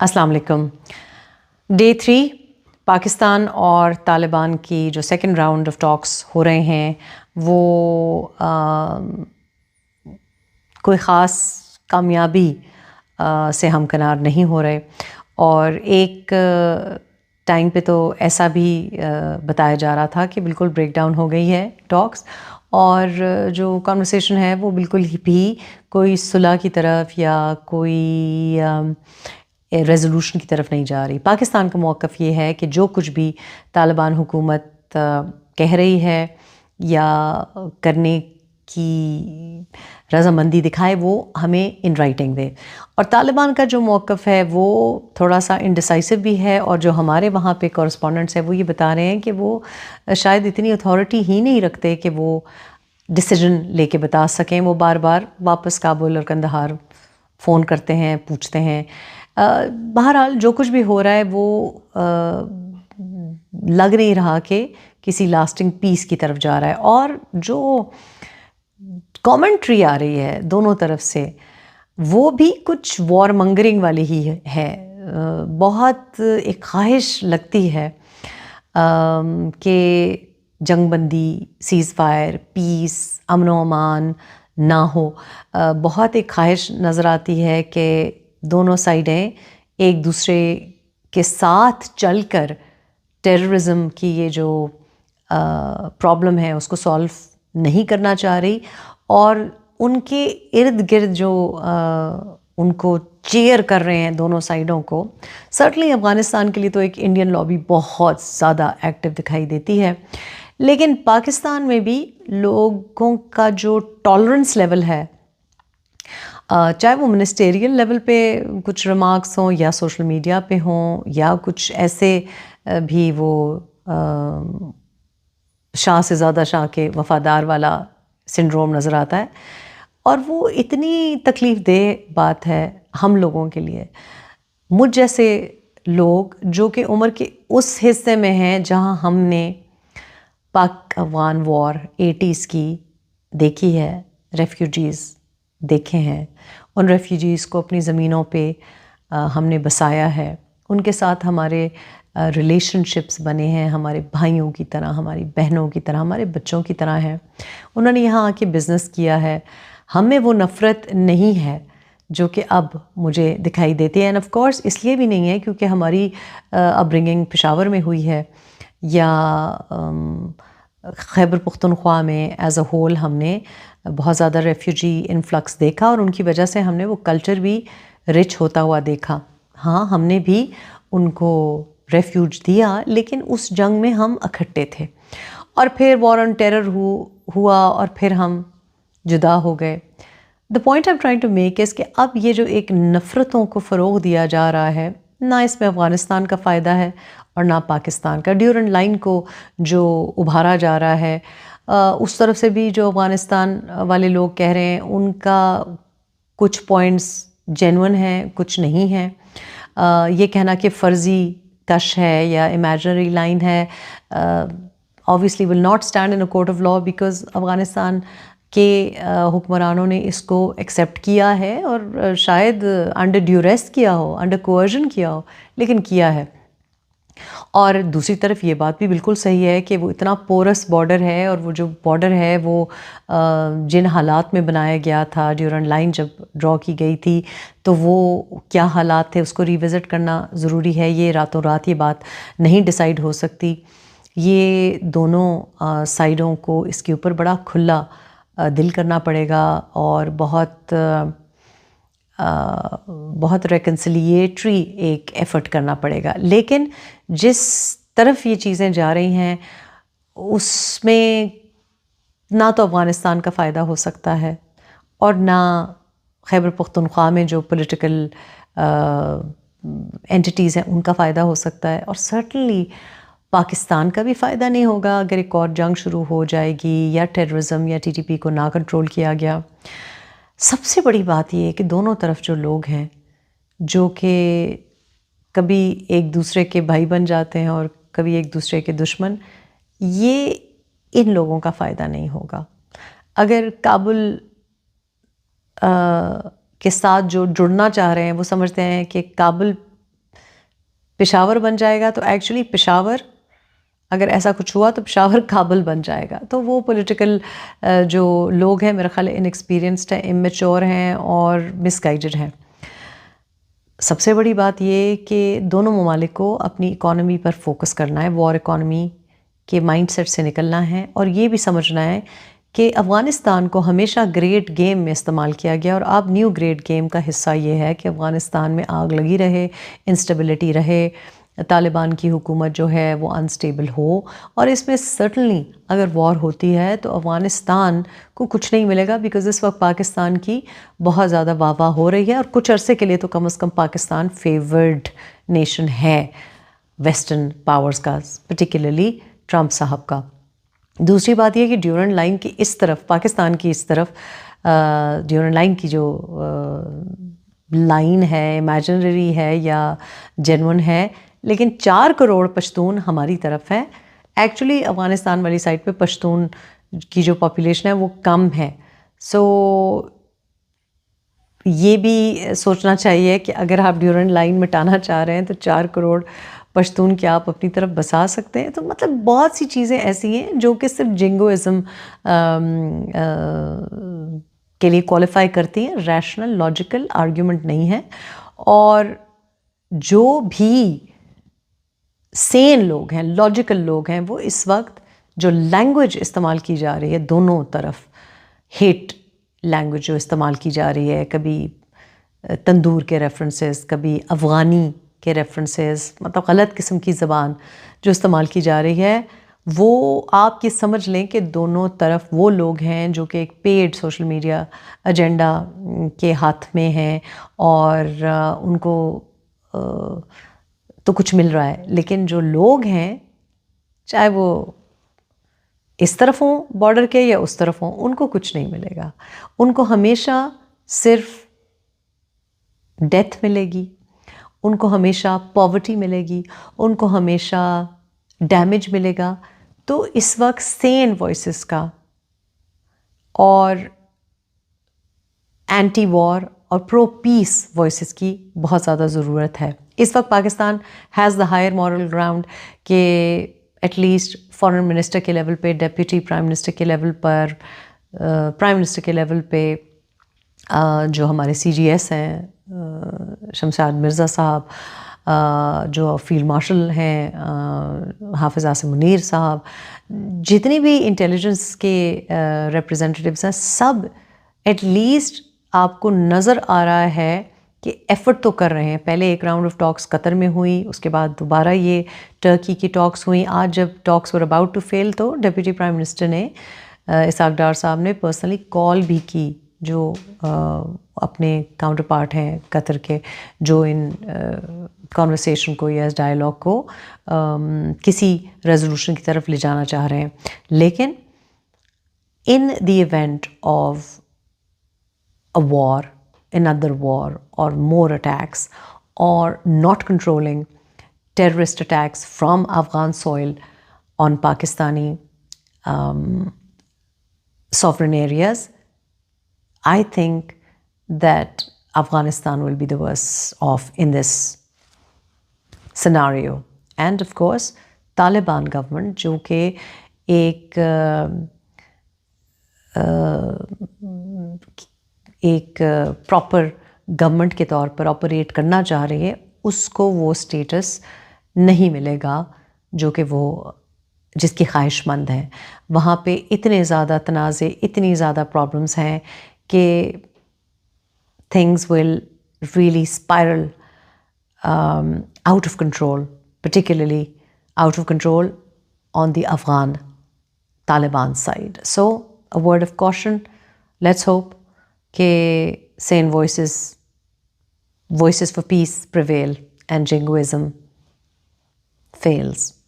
अस्सलाम वालेकुम। डे 3 पाकिस्तान और तालिबान की जो सेकंड राउंड ऑफ टॉक्स हो रहे हैं वो कोई ख़ास कामयाबी से हमकिनार नहीं हो रहे, और एक टाइम पे तो ऐसा भी बताया जा रहा था कि बिल्कुल ब्रेक डाउन हो गई है टॉक्स, और जो कन्वर्सेशन है वो बिल्कुल ही भी कोई सुलह की तरफ या कोई रेज़ोल्यूशन की तरफ नहीं जा रही। पाकिस्तान का मौक़िफ़ ये है कि जो कुछ भी तालिबान हुकूमत कह रही है या करने की रज़ामंदी दिखाए वो हमें इन राइटिंग दे, और तालिबान का जो मौक़िफ़ है वो थोड़ा सा इंडिसाइसिव भी है, और जो हमारे वहाँ पे कॉरेस्पॉन्डेंट्स हैं वो ये बता रहे हैं कि वो शायद इतनी अथॉरिटी ही नहीं रखते कि वो डिसीजन लेके बता सकें। वो बार बार वापस काबुल और कंदहार फ़ोन करते हैं, पूछते हैं। बहरहाल जो कुछ भी हो रहा है वो लग नहीं रहा कि किसी लास्टिंग पीस की तरफ जा रहा है, और जो कमेंट्री आ रही है दोनों तरफ से वो भी कुछ वॉर मंगरिंग वाली ही है। बहुत एक ख्वाहिश लगती है कि जंगबंदी, सीज़ फायर, पीस, अमन व अमान ना हो। बहुत एक ख्वाहिश नज़र आती है कि दोनों साइडें एक दूसरे के साथ चलकर टेररिज्म की ये जो प्रॉब्लम है उसको सॉल्व नहीं करना चाह रही, और उनके इर्द गिर्द जो उनको चेयर कर रहे हैं दोनों साइडों को। सर्टनली अफ़गानिस्तान के लिए तो एक इंडियन लॉबी बहुत ज़्यादा एक्टिव दिखाई देती है, लेकिन पाकिस्तान में भी लोगों का जो टॉलरेंस लेवल है, चाहे वो मिनिस्टेरियल लेवल पे कुछ रिमार्क्स हों या सोशल मीडिया पे हों या कुछ ऐसे भी वो शाह से ज़्यादा शाह के वफ़ादार वाला सिंड्रोम नज़र आता है, और वो इतनी तकलीफ़ देह बात है हम लोगों के लिए। मुझ जैसे लोग जो कि उम्र के उस हिस्से में हैं जहाँ हमने पाक अफ़गान वॉर 80s की देखी है, रेफ्यूजीज़ देखे हैं, उन रेफ्यूजीज़ को अपनी ज़मीनों पे हमने बसाया है, उनके साथ हमारे रिलेशनशिप्स बने हैं, हमारे भाइयों की तरह, हमारी बहनों की तरह, हमारे बच्चों की तरह हैं। उन्होंने यहाँ आके बिज़नेस किया है। हमें वो नफ़रत नहीं है जो कि अब मुझे दिखाई देती है, एंड ऑफ कोर्स इसलिए भी नहीं है क्योंकि हमारी अपब्रिंगिंग पेशावर में हुई है या खैबर पख्तूनख्वा में एज़ अ होल हमने बहुत ज़्यादा रेफ्यूजी इन्फ्लक्स देखा, और उनकी वजह से हमने वो कल्चर भी रिच होता हुआ देखा। हाँ, हमने भी उनको रेफ्यूज दिया, लेकिन उस जंग में हम इकट्ठे थे, और फिर वॉर ऑन टेरर हुआ और फिर हम जुदा हो गए। The point I am trying to make is कि अब ये जो एक नफ़रतों को फ़रोग़ दिया जा रहा है, ना इसमें अफ़गानिस्तान का फ़ायदा है और ना पाकिस्तान का। ड्यूरेंट लाइन को जो उभारा जा रहा है, उस तरफ से भी जो अफ़गानिस्तान वाले लोग कह रहे हैं उनका कुछ पॉइंट्स जेन्युइन हैं, कुछ नहीं हैं। ये कहना कि फ़र्ज़ी कश है या इमेजिनरी लाइन है obviously will not stand in a court of law, because Afghanistan के हुक्मरानों ने इसको एक्सेप्ट किया है, और शायद अंडर ड्यूरेस किया हो, अंडर कोअर्जन किया हो, लेकिन किया है। और दूसरी तरफ ये बात भी बिल्कुल सही है कि वो इतना पोरस बॉर्डर है, और वो जो बॉर्डर है वो जिन हालात में बनाया गया था ड्यूरेंट लाइन जब ड्रॉ की गई थी, तो वो क्या हालात थे उसको रिविज़िट करना ज़रूरी है। ये रातों रात ये बात नहीं डिसाइड हो सकती। ये दोनों साइडों को इसके ऊपर बड़ा खुला दिल करना पड़ेगा, और बहुत रेकन्सिलिएटरी एक एफ़र्ट करना पड़ेगा। लेकिन जिस तरफ ये चीज़ें जा रही हैं उसमें ना तो अफ़गानिस्तान का फ़ायदा हो सकता है, और ना खैबर पख्तूनख्वा में जो पॉलिटिकल एंटिटीज़ हैं उनका फ़ायदा हो सकता है, और सर्टनली पाकिस्तान का भी फ़ायदा नहीं होगा अगर एक और जंग शुरू हो जाएगी या टेररिज्म या टीटीपी को ना कंट्रोल किया गया। सबसे बड़ी बात ये है कि दोनों तरफ जो लोग हैं जो कि कभी एक दूसरे के भाई बन जाते हैं और कभी एक दूसरे के दुश्मन, ये इन लोगों का फ़ायदा नहीं होगा। अगर काबुल के साथ जो जुड़ना चाह रहे हैं वो समझते हैं कि काबुल پشاور بن جائے گا تو ایکچولی پشاور اگر ایسا کچھ ہوا تو پشاور کابل بن جائے گا. تو وہ پولیٹیکل جو لوگ ہیں میرا خیال ہے انیکسپیرینسڈ ہیں, امیچور ہیں اور مس گائیڈڈ ہیں. سب سے بڑی بات یہ کہ دونوں ممالک کو اپنی اکانومی پر فوکس کرنا ہے, وار اکانومی کے مائنڈ سیٹ سے نکلنا ہے, اور یہ بھی سمجھنا ہے کہ افغانستان کو ہمیشہ گریٹ گیم میں استعمال کیا گیا, اور اب نیو گریٹ گیم کا حصہ یہ ہے کہ افغانستان میں آگ لگی رہے, انسٹیبلٹی رہے, طالبان کی حکومت جو ہے وہ انسٹیبل ہو, اور اس میں سرٹنلی اگر وار ہوتی ہے تو افغانستان کو کچھ نہیں ملے گا, بیکاز اس وقت پاکستان کی بہت زیادہ واہ واہ ہو رہی ہے, اور کچھ عرصے کے لیے تو کم از کم پاکستان فیورڈ نیشن ہے ویسٹرن پاورز کا, پرٹیکولرلی ٹرمپ صاحب کا. دوسری بات یہ کہ ڈیورنٹ لائن کی اس طرف, پاکستان کی اس طرف ڈیورنٹ لائن کی جو لائن ہے امیجنری ہے یا جینون ہے, لیکن 4 کروڑ پشتون ہماری طرف ہے. ایکچولی افغانستان والی سائڈ پہ پشتون کی جو پاپولیشن ہے وہ کم ہے. سو یہ بھی سوچنا چاہیے کہ اگر آپ ڈیورنٹ لائن مٹانا چاہ رہے ہیں تو 4 کروڑ پشتون کیا آپ اپنی طرف بسا سکتے ہیں؟ تو مطلب بہت سی چیزیں ایسی ہیں جو کہ صرف جنگوازم کے لیے کوالیفائی کرتی ہیں, ریشنل لاجیکل آرگیومنٹ نہیں ہے. اور جو بھی سین لوگ ہیں, لاجیکل لوگ ہیں, وہ اس وقت جو لینگویج استعمال کی جا رہی ہے دونوں طرف, ہیٹ لینگویج جو استعمال کی جا رہی ہے, کبھی تندور کے ریفرنسز, کبھی افغانی کے ریفرنسز, مطلب غلط قسم کی زبان جو استعمال کی جا رہی ہے, وہ آپ یہ سمجھ لیں کہ دونوں طرف وہ لوگ ہیں جو کہ ایک پیڈ سوشل میڈیا ایجنڈا کے ہاتھ میں ہیں, اور ان کو تو کچھ مل رہا ہے, لیکن جو لوگ ہیں چاہے وہ اس طرف ہوں بارڈر کے یا اس طرف ہوں, ان کو کچھ نہیں ملے گا. ان کو ہمیشہ صرف ڈیتھ ملے گی, ان کو ہمیشہ پاورٹی ملے گی, ان کو ہمیشہ ڈیمیج ملے گا. تو اس وقت سین وائسز کا اور اینٹی وار اور پرو پیس وائسز کی بہت زیادہ ضرورت ہے. اس وقت Pakistan has the higher moral ground کہ ایٹ لیسٹ فارن منسٹر کے لیول پہ, ڈیپٹی پرائم منسٹر کے لیول پر, پرائم منسٹر کے لیول پہ جو ہمارے سی جی ایس ہیں, شمشاد مرزا صاحب, جو فیلڈ مارشل ہیں حافظ عاصم منیر صاحب, جتنی بھی انٹیلیجنس کے ریپرزینٹیوز ہیں, سب ایٹ لیسٹ آپ کو نظر آ رہا ہے کہ ایفرٹ تو کر رہے ہیں. پہلے ایک راؤنڈ آف ٹاکس قطر میں ہوئی, اس کے بعد دوبارہ یہ ٹرکی کی ٹاکس ہوئیں. آج جب ٹاکس ور اباؤٹ ٹو فیل تو ڈپٹی پرائم منسٹر نے اسحاق ڈار صاحب نے پرسنلی کال بھی کی جو اپنے کاؤنٹر پارٹ ہیں قطر کے, جو ان کانورسیشن کو یا اس ڈائلاگ کو کسی ریزولوشن کی طرف لے جانا چاہ رہے ہیں. لیکن in the event of a war, another war, or more attacks, or not controlling terrorist attacks from Afghan soil on Pakistani sovereign areas, I think that Afghanistan will be the worst off in this scenario. And of course, Taliban government, جو کہ ایک proper government کے طور پر operate کرنا چاہ رہی ہے, اس کو وہ سٹیٹس نہیں ملے گا جو کہ وہ جس کی خواہش مند ہے. وہاں پہ اتنے زیادہ تنازع, اتنی زیادہ پرابلمس ہیں کہ things will really spiral out of control, particularly out of control on the Afghan Taliban side. So a word of caution, let's hope کہ sane voices for peace prevail and jingoism fails.